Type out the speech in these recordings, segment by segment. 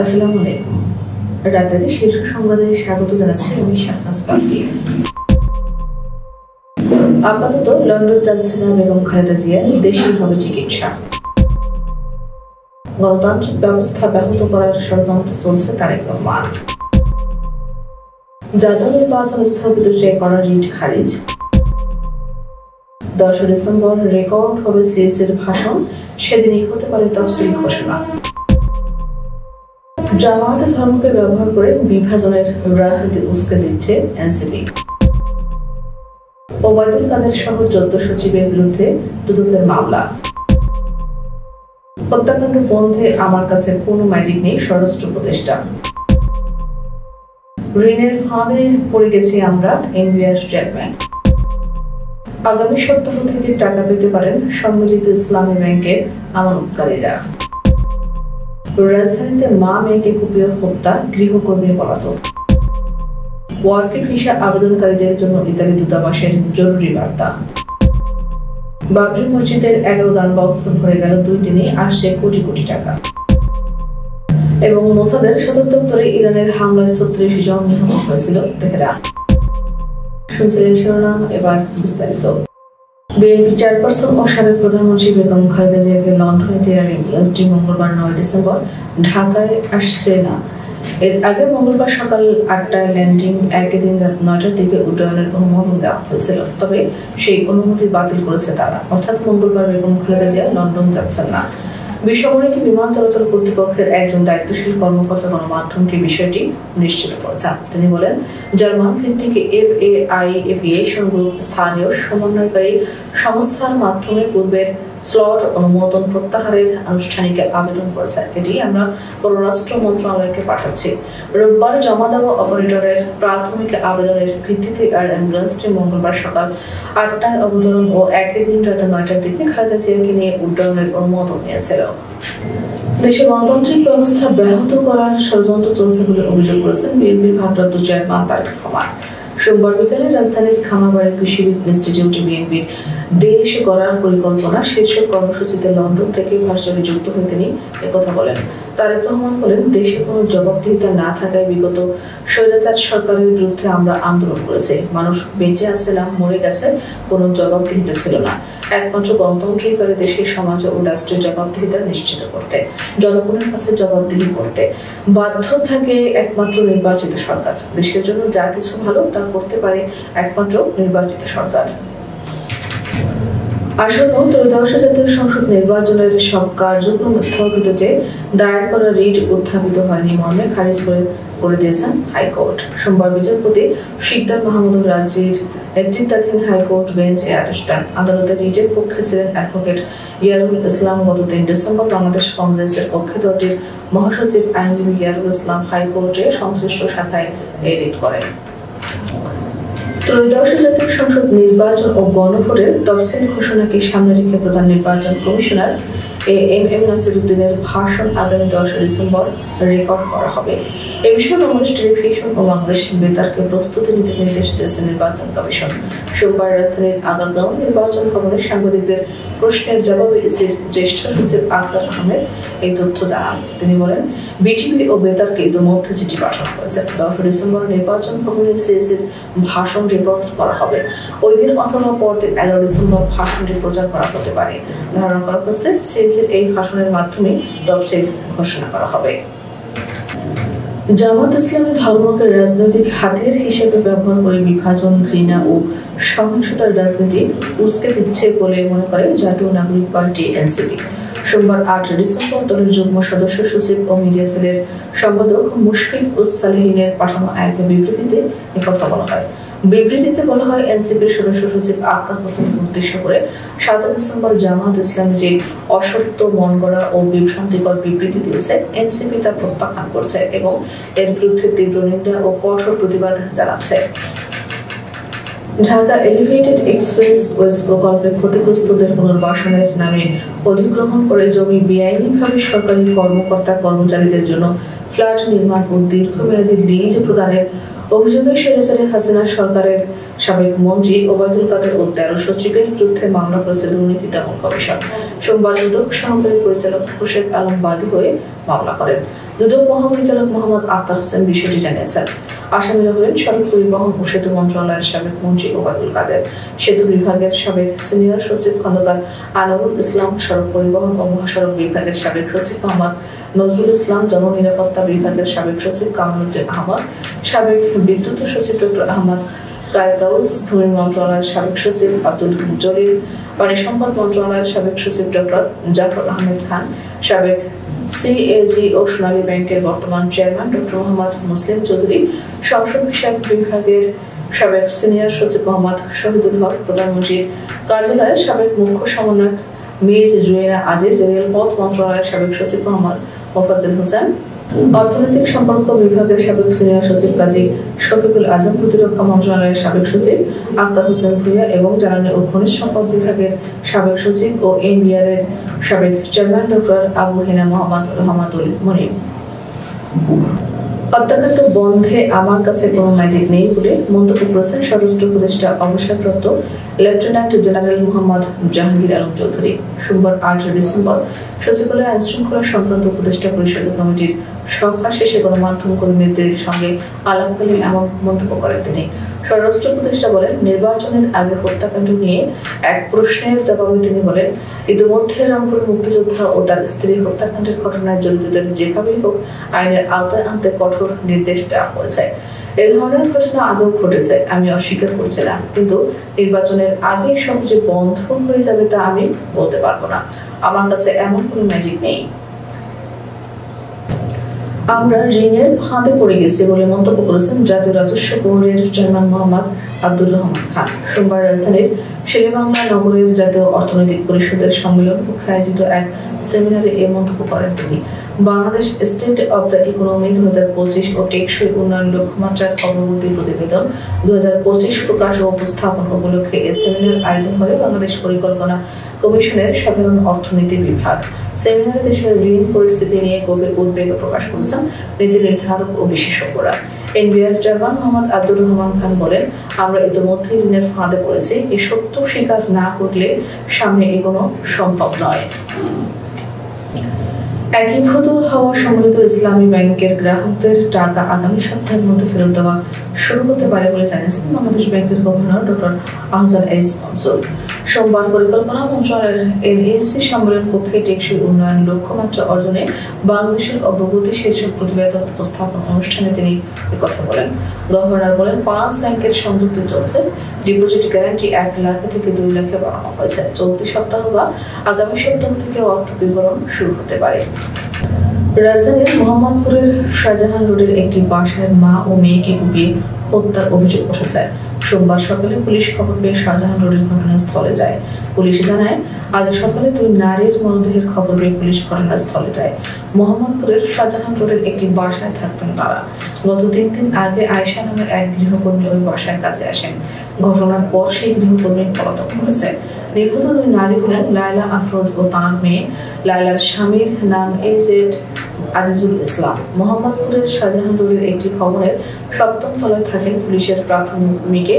আসসালামু আলাইকুম। রাতের শীর্ষ সংবাদে স্বাগত জানাচ্ছি আমি শাহনাজ পান্ডি। আপাতত লন্ডন যাচ্ছে না বেগম খালেদা জিয়া, দেশেই হবে চিকিৎসা। গণতান্ত্রিক ব্যবস্থা ব্যাহত করার ষড়যন্ত্র চলছে তারেক রহমান। জাতীয় নির্বাচন স্থগিত চেয়ে করা রিট খারিজ। 10 ডিসেম্বর রেকর্ড হবে সিএসির ভাষণ, সেদিনই হতে পারে তফসিল ঘোষণা। জামায়াতে ধর্মকে ব্যবহার করে বিভাজনের রাজনীতি উস্কে দিচ্ছে এনসিপি। ওবায়দুল কাদের সহ 14 সচিবের বিরুদ্ধে দুদকের মামলা। হত্যাকাণ্ড বন্ধে আমার কাছে কোনো ম্যাজিক নেই, স্বরাষ্ট্র উপদেষ্টা। ঋণের ফাঁদে পড়ে গেছি আমরা, এনবিআর চেয়ারম্যান। আগামী সপ্তাহ থেকে টাকা পেতে পারেন সম্মিলিত ইসলামী ব্যাংকের আমানতকারীরা। রাজধানীতে মা মেয়েকে কুপিয়ে হত্যা, গৃহকর্মী পলাতক। ওয়ার্কিং ভিসা আবেদনকারীদের জন্য ইতালি দূতাবাসের জরুরি বার্তা। বাবরি মসজিদের 11 দান বক্স ভরে গেল 2 দিনে, আসছে কোটি কোটি টাকা। এবং মোসাদের সদর দপ্তরে ইরানের হামলায় 36 জন নিহত হয়েছিল তেহরান। শুনছিলেন শিরোনাম, এবার বিস্তারিত। বিএনপি চেয়ারপারসন ও সাবেক প্রধানমন্ত্রী বেগম খালেদা জিয়াকে লন্ডনে এয়ার অ্যাম্বুলেন্সটি মঙ্গলবার 9 ডিসেম্বর ঢাকায় আসছে না। এর আগে মঙ্গলবার সকাল 8টায় ল্যান্ডিং, একই দিন রাত 9টার দিকে উড্ডয়নের অনুমোদন দেওয়া হয়েছিল। তবে সেই অনুমতি বাতিল করেছে তারা, অর্থাৎ মঙ্গলবার বেগম খালেদা জিয়া লন্ডন যাচ্ছেন না। বেসামরিক বিমান চলাচল কর্তৃপক্ষের একজন দায়িত্বশীল কর্মকর্তা গণমাধ্যমকে বিষয়টি নিশ্চিত করেছেন। তিনি বলেন, জার্মান ভিত্তিক এফএআই এভিয়েশন গ্রুপ স্থানীয় সমন্বয়কারী সংস্থার মাধ্যমে পূর্বের স্লট অনুমোদন প্রত্যাহারের আনুষ্ঠানিক আবেদন করেছে। এটি আমরা পররাষ্ট্র মন্ত্রণালয়কে পাঠাচ্ছি। রোববার জমা দেওয়া অপারেটরের প্রাথমিক আবেদনের ভিত্তিতে এয়ার অ্যাম্বুলেন্সটি মঙ্গলবার সকাল 8টায় অবতরণ ও একই দিন রাত 9টার দিকে খালেদা জিয়াকে নিয়ে উড্ডয়নের অনুমোদন নিয়েছিল। দেশে গণতান্ত্রিক ব্যবস্থা ব্যাহত করার ষড়যন্ত্র চলছে বলে অভিযোগ করেছেন বিএনপির ভারপ্রাপ্ত চেয়ারম্যান তারেক রহমান। সোমবার বিকালে রাজধানীর খামারবাড়ি কৃষি ইনস্টিটিউটে বিএনপির দেশ গড়ার পরিকল্পনা শীর্ষক কর্মসূচিতে লন্ডন থেকে ভার্চুয়ালি যুক্ত হয়ে তিনি একথা বলেন। তারেক রহমান বলেন, দেশে কোনো জবাবদিহিতা না থাকায় বিগত স্বৈরাচার সরকারের বিরুদ্ধে আমরা আন্দোলন করেছি। মানুষ বেঁচে আছে না মরে গেছে, কোনো জবাবদিহিতা ছিল না। একমাত্র গণতন্ত্রই পারে দেশের সমাজ ও রাষ্ট্রের জবাবদিহিতা নিশ্চিত করতে, জনগণের কাছে জবাবদিহি করতে। বাধ্য থাকে একমাত্র নির্বাচিত সরকার। দেশের জন্য যা কিছু ভালো তা করতে পারে একমাত্র নির্বাচিত সরকার। আসন্ন ত্রয়োদশ জাতীয় সংসদ নির্বাচনের সব কার্যক্রম স্থগিত চেয়ে দায়ের করা রিট উত্থাপিত হয়নি মর্মে খারিজ করে দিয়েছেন হাইকোর্ট। সোমবার বিচারপতি শিকদার মাহমুদুর রাজির নেতৃত্বাধীন হাইকোর্ট বেঞ্চ এ আদেশ দেন। আদালতের রিটের পক্ষে ছিলেন অ্যাডভোকেট ইয়ারুল ইসলাম। গত 3 ডিসেম্বর বাংলাদেশ কংগ্রেসের পক্ষে দলটির মহাসচিব আইনজীবী ইয়ারুল ইসলাম হাইকোর্টে সংশ্লিষ্ট শাখায় এই রিট করেন। ত্রয়োদশ জাতীয় সংসদ নির্বাচন ও গণভোটের তফসিল ঘোষণাকে সামনে রেখে প্রধান নির্বাচন কমিশনার এম নাসিরউদ্দিনের ভাষণ আগামী 10 ডিসেম্বর রেকর্ড করা হবে। এ বিষয়ে বাংলাদেশ টেলিভিশন ও বাংলাদেশ বেতারকে প্রস্তুতি নিতে নির্দেশ দিয়েছে নির্বাচন কমিশন। সোমবার রাজধানীর আগারগাঁও নির্বাচন ভবনে সাংবাদিকদের প্রশ্নের জবাবে ইসির জ্যেষ্ঠ সচিব আক্তার আহমেদ এই তথ্য জানান। তিনি বলেন, বিটিভি ও বেতারকে ইতিমধ্যে চিঠি পাঠানো হয়েছে। 10 ডিসেম্বর নির্বাচন ভবনে সিএসির ভাষণ রেকর্ড করা হবে। ওই দিন অথবা পরদিন 11 ডিসেম্বর ভাষণটি প্রচার করা হতে পারে। ধারণা করা হচ্ছে সিএসির এই ভাষণের মাধ্যমে তফসিল ঘোষণা করা হবে। জামাত ইসলামী ধর্মকে রাজনৈতিক হাতিয়ার হিসেবে ব্যবহার করে বিভাজন, ঘৃণা ও সহিংসতার রাজনীতি উস্কে দিচ্ছে বলে মনে করে জাতীয় নাগরিক পার্টি এনসিপি। সোমবার 8 ডিসেম্বর দলের যুগ্ম সদস্য সচিব ও মিডিয়া সেলের সম্পাদক মুশফিক উস সালেহিনের পাঠানো এক বিবৃতিতে একথা বলা হয়। বিবৃতিতে বলা হয়, এনসিপির সদস্য সচিব আক্তার হোসেনকে উদ্দেশ্য করে 7 ডিসেম্বর জামাত ইসলামী যে অসত্য, মনগড়া ও বিভ্রান্তিকর বিবৃতি দিয়েছে, এনসিপি তা প্রত্যাখ্যান করছে এবং এর বিরুদ্ধে তীব্র নিন্দা ও কঠোর প্রতিবাদ জানাচ্ছে। ঢাকা এলিভেটেড এক্সপ্রেসওয়েজ প্রকল্পে ক্ষতিগ্রস্তদের পুনর্বাসনের নামে অধিগ্রহণ করে জমি বেআইনিভাবে সরকারি কর্মকর্তা কর্মচারীদের জন্য ফ্ল্যাট নির্মাণ ও দীর্ঘমেয়াদী লিজ প্রদানের অভিযোগে স্বৈরাচারী হাসিনা সরকারের সাবেক মন্ত্রী ওবায়দুল কাদের ও 13 সচিবের বিরুদ্ধে মামলা করেছে দুর্নীতি দমন কমিশন। সোমবার দুদক সহকারী পরিচালক খুরশেদ আলম বাদী হয়ে মামলা করেন। দুদক মহাপরিচালক মোহাম্মদ আক্তার হোসেন বিষয়টি জানিয়েছেন। আসামিরা হলেন সড়ক পরিবহন ও সেতু মন্ত্রণালয়ের সাবেক মন্ত্রী ওবায়দুল কাদের, সেতু বিভাগের সাবেক সিনিয়র সচিব খন্দকার আনোয়ারুল ইসলাম, সড়ক পরিবহন ও মহাসড়ক বিভাগের সাবেক সচিব মোহাম্মদ নজরুল ইসলাম, জননিরাপত্তা বিভাগের সাবেক সচিব কামালউদ্দিন আহমদ, সাবেক বিদ্যুৎ সচিব ডক্টর আহমদ কায়কাউস, ভূমি মন্ত্রণালয়ের সাবেক সচিব আব্দুল জলিল, পানি সম্পদ মন্ত্রণালয়ের সাবেক সচিব ডক্টর জাফর আহমেদ খান, সাবেক সিএজি ও সোনালী ব্যাংকের বর্তমান চেয়ারম্যান ডক্টর মোহাম্মদ মুসলিম চৌধুরী, সংসদ বিষয়ক বিভাগের সাবেক সিনিয়র সচিব মোহাম্মদ শহীদুল হক, প্রধানমন্ত্রীর কার্যালয়ের সাবেক মুখ্য সমন্বয়ক মির্জ জুয়েরা আজিজ, রেলপথ মন্ত্রণালয়ের সাবেক সচিব মোহাম্মদ মোফাজ্জল হোসেন, অর্থনৈতিক সম্পর্ক বিভাগের সাবেক সিনিয়র সচিব কাজী শফিকুল আজম, প্রতিরক্ষা মন্ত্রণালয়ের সাবেক সচিব আক্তার হোসেন ভূঁইয়া এবং জ্বালানি ও খনিজ সম্পদ বিভাগের সাবেক সচিব ও এনবিআর এর সাবেক চেয়ারম্যান ডক্টর আবু হেনা মোহাম্মদ রহমাতুল মনির। হত্যাকাণ্ড বন্ধে আমার কাছে কোনো ম্যাজিক নেই বলে মন্তব্য করেছেন স্বরাষ্ট্র উপদেষ্টা অবসরপ্রাপ্ত লেফটেন্যান্ট জেনারেল মোহাম্মদ জাহাঙ্গীর আলম চৌধুরী। সোমবার 8 ডিসেম্বর সচিবালয়ে আইন শৃঙ্খলা সংক্রান্ত উপদেষ্টা পরিষদ কমিটির সভা শেষে গণমাধ্যম কর্মীদের সঙ্গে আলাপকালে এমন মন্তব্য করেন তিনি। স্বরাষ্ট্র উপদেষ্টা বলেন, নির্বাচনের আগে হত্যাকাণ্ড নিয়ে এক প্রশ্নের জবাবে তিনি বলেন, ইতিমধ্যে রংপুর মুক্তিযোদ্ধা ও তার স্ত্রী হত্যাকাণ্ডের ঘটনায় জড়িতদের যেভাবেই হোক আইনের আওতায় আনতে কঠোর নির্দেশ দেওয়া হয়েছে। এ ধরনের ঘটনা আগেও ঘটেছে, আমি অস্বীকার করছিলাম, কিন্তু নির্বাচনের আগে সব যে বন্ধ হয়ে যাবে তা আমি বলতে পারবো না। আমার কাছে এমন কোনো ম্যাজিক নেই। আমরা ঋণের ফাঁদে পড়ে গেছি বলে মন্তব্য করেছেন জাতীয় রাজস্ব বোর্ডের চেয়ারম্যান মোহাম্মদ আব্দুর রহমান খান। সোমবার রাজধানীর শেরেবাংলা নগরের জাতীয় অর্থনৈতিক পরিষদের সম্মেলন কক্ষে আয়োজিত এক সেমিনারে এ মন্তব্য করেন তিনি। Bangladesh state of the economy 2025 ও টেকসই উন্নয়ন লক্ষ্যমাত্রার অগ্রগতি প্রতিবেদন 2025 প্রকাশ ও উপস্থাপন উপলক্ষে এ সেমিনার আয়োজন করে বাংলাদেশ পরিকল্পনা কমিশনের সাধারণ অর্থনীতি বিভাগ। সেমিনারে দেশের ঋণ পরিস্থিতি নিয়ে গভীর উদ্বেগ প্রকাশ করেছেন নীতি নির্ধারক ও বিশেষজ্ঞরা। এনবিআর চেয়ারম্যান মোহাম্মদ আব্দুর রহমান খান বলেন, আমরা ইতিমধ্যে ঋণের ফাঁদে পড়েছি, এই সত্য স্বীকার না করলে সামনে এগোনো সম্ভব নয়। একীভূত হওয়া সম্মিলিত ইসলামী ব্যাংকের গ্রাহকদের টাকা আগামী সপ্তাহের মধ্যে ফেরত দেওয়া শুরু হতে পারে বলে জানিয়েছেন বাংলাদেশ ব্যাংকের governor doctor Ahsan H Mansur. সোমবার পরিকল্পনা মন্ত্রণালয়ের এনএসি সম্মেলন কক্ষে টেকসই উন্নয়ন লক্ষ্যমাত্রা অর্জনে বাংলাদেশের অগ্রগতি শীর্ষক প্রতিবেদন উপস্থাপন অনুষ্ঠানে তিনি কথা বলেন। গভর্নর বলেন, 5 ব্যাংকের সংযুক্তি চলছে। ডিপোজিট গ্যারান্টি 1 লাখ থেকে 2 লাখে বাড়ানো হয়েছে। চলতি সপ্তাহ বা আগামী সপ্তাহ থেকে অর্থ বিবরণ শুরু হতে পারে। রাজধানীর মোহাম্মদপুরের শাহজাহান রোডের একটি বাসায় মা ও মেয়েকে কুপিয়ে হত্যার অভিযোগ উঠেছে। সোমবার সকালে পুলিশ খবর পেয়ে শাহজাহান রোডের ঘটনাস্থলে যায়। পুলিশ জানায়, আজ সকালে 2 নারীর মরদেহের খবর পেয়ে পুলিশ ঘটনাস্থলে যায়। মোহাম্মদপুরের শাহজাহান রোডের একটি বাসায় থাকতেন তারা। গত 3 দিন আগে আয়েশা নামের এক গৃহকর্মী ওই বাসায় কাজে আসেন। ঘটনার পর সেই গৃহকর্মী পলাতক হয়েছে। নিহত 2 নারী হলেন লায়লা আফরোজ ও তাঁর মেয়ে। লায়লার স্বামীর নাম এজেড আজিজুল ইসলাম। মোহাম্মদপুরের শাহজাহান রোডের একটি ভবনের 7ম তলায় থাকেন পুলিশের প্রাথমিকে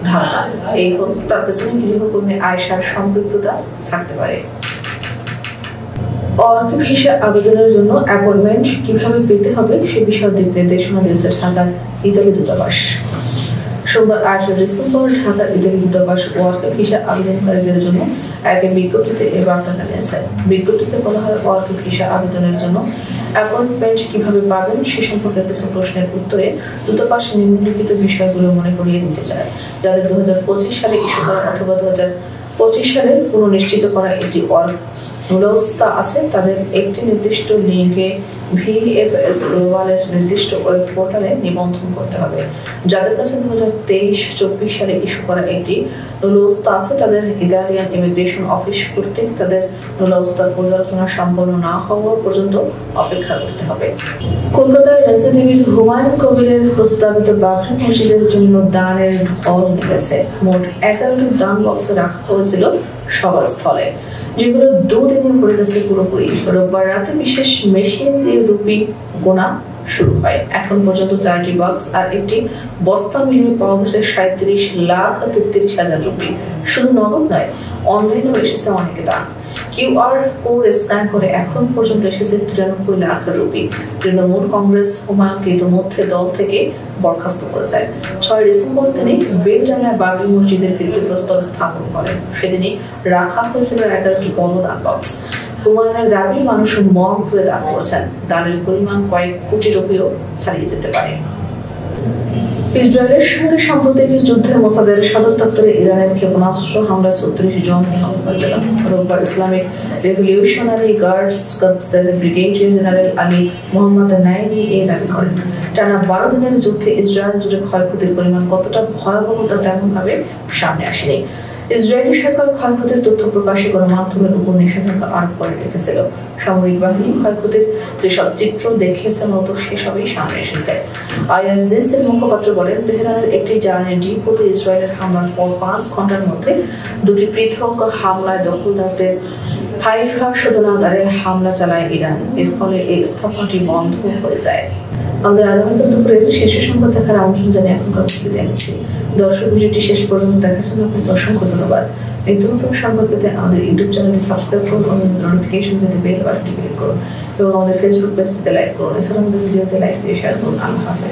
ধারণা। এই হত্যার পেছনে গৃহকর্মী আয়েশার সম্পৃক্ততা থাকতে পারে। ওয়ার্ক ভিসা আবেদনের জন্য অ্যাপয়েন্টমেন্ট কিভাবে পেতে হবে সে বিষয়ে দিক নির্দেশনা দিয়েছে ঢাকার ইতালি দূতাবাস। সোমবার 8 ডিসেম্বর ঢাকার ইতালি দূতাবাস ওয়ার্ক ভিসা আবেদনকারীদের জন্য এক বিজ্ঞপ্তিতে এই বার্তা জানিয়েছে। বিজ্ঞপ্তিতে বলা হয়, ওয়ার্ক ভিসা আবেদনের জন্য অ্যাপয়েন্টমেন্ট কিভাবে পাবেন সে সম্পর্কে কিছু প্রশ্নের উত্তরে দূতাবাস নিম্নলিখিত বিষয়গুলো মনে করিয়ে দিতে চায়। যাদের 2025 সালে ইস্যু করা অথবা 2025 সালে পুনঃনিশ্চিত করা একটি ওয়ার্ক ব্যবস্থা আছে, তাদের একটি নির্দিষ্ট লিঙ্কে ভিএফএস গ্লোবালের নির্দিষ্ট ওয়েব পোর্টালে নিবন্ধন করতে হবে। যাদের কাছে 2023-24 সালে ইস্যু করা একটি ব্যবস্থা আছে, তাদের ইতালিয়ান ইমিগ্রেশন অফিস কর্তৃক তাদের ব্যবস্থার পর্যালোচনা সম্পন্ন না হওয়া পর্যন্ত অপেক্ষা করতে হবে। কলকাতার রাজনীতিবিদ হুমায়ুন কবিরের প্রস্তাবিত বাবরি মসজিদের জন্য দানের ঢল নেমেছে। মোট 11টি দান বক্সে রাখা হয়েছিল সভাস্থলে, যেগুলো 2 দিনে পড়ে গেছে পুরোপুরি। রোববার রাতে বিশেষ মেশিন দিয়ে রুপি গোনা শুরু হয়। এখন পর্যন্ত 4টি বক্স আর একটি বস্তা মিলিয়ে পাওয়া গেছে 37,33,000 রুপি। শুধু নগদ নয়, অনলাইনেও এসেছে অনেকে দান। কিউআর কোড স্ক্যান করে এখন পর্যন্ত এসেছে 93 লাখ রুপি। তৃণমূল কংগ্রেস হুমায়ুনকে ইতিমধ্যে দল থেকে বরখাস্ত করেছে। 6 ডিসেম্বর তিনি বেলডাঙ্গায় বাবরি মসজিদের ভিত্তিপ্রস্তর স্থাপন করেন। সেদিনই রাখা হয়েছিল 11টি বনদান বক্স। হুমায়ুনের দাবি মানুষ মন করে দান করেছেন। দানের পরিমাণ কয়েক কোটি রুপিও ছাড়িয়ে যেতে পারে। ইসরায়েলের সঙ্গে সাম্প্রতিক যুদ্ধে মোসাদের সদর দপ্তরে ইরানের ক্ষেপণাস্ত্র হামলায় 36 জন নিহত হয়েছিল। রোববার ইসলামিক রেভলিউশনারি গার্ডস কর্পসের brigadier general Ali Mohammad Naini এই দাবি করেন। টানা 12 দিনের যুদ্ধে ইসরায়েল জুড়ে ক্ষয়ক্ষতির পরিমাণ কতটা ভয়াবহ তা তেমনভাবে সামনে আসেনি। ইসরায়েলি সরকার ক্ষয়ক্ষতির তথ্য প্রকাশে গণমাধ্যমের উপর নিষেধাজ্ঞা আরোপ করে রেখেছিল। সামরিক বাহিনী ক্ষয়ক্ষতির যেসব চিত্র দেখিয়েছে মূলত সেসবই সামনে এসেছে। আইআরজিসির মুখপাত্র বলেন, তেহরানের একটি জ্বালানি ডিপোতে ইসরায়েলের হামলার পর 5 ঘন্টার মধ্যে 2টি পৃথক হামলায় দখলদারদের হাইফা শোধনাগারে হামলা চালায় ইরান। এর ফলে এই স্থাপনাটি বন্ধ হয়ে যায়। আমাদের আগামীকাল দুপুরের শীর্ষ সংবাদ দেখার আমন্ত্রণ জানিয়ে এখনকার বিদায় নিচ্ছি। দর্শক, ভিডিওটি শেষ পর্যন্ত দেখার জন্য আপনাকে অসংখ্য ধন্যবাদ। নিত্য নতুন সংবাদ পেতে আমাদের ইউটিউব চ্যানেলটি সাবস্ক্রাইব করুন এবং নোটিফিকেশন পেতে বেল বাটনটি ক্লিক করুন এবং আমাদের ফেসবুক পেজটিতে লাইক করুন। এছাড়া আমাদের ভিডিওতে লাইক দিয়ে শেয়ার করুন। আল্লাহ হাফেজ।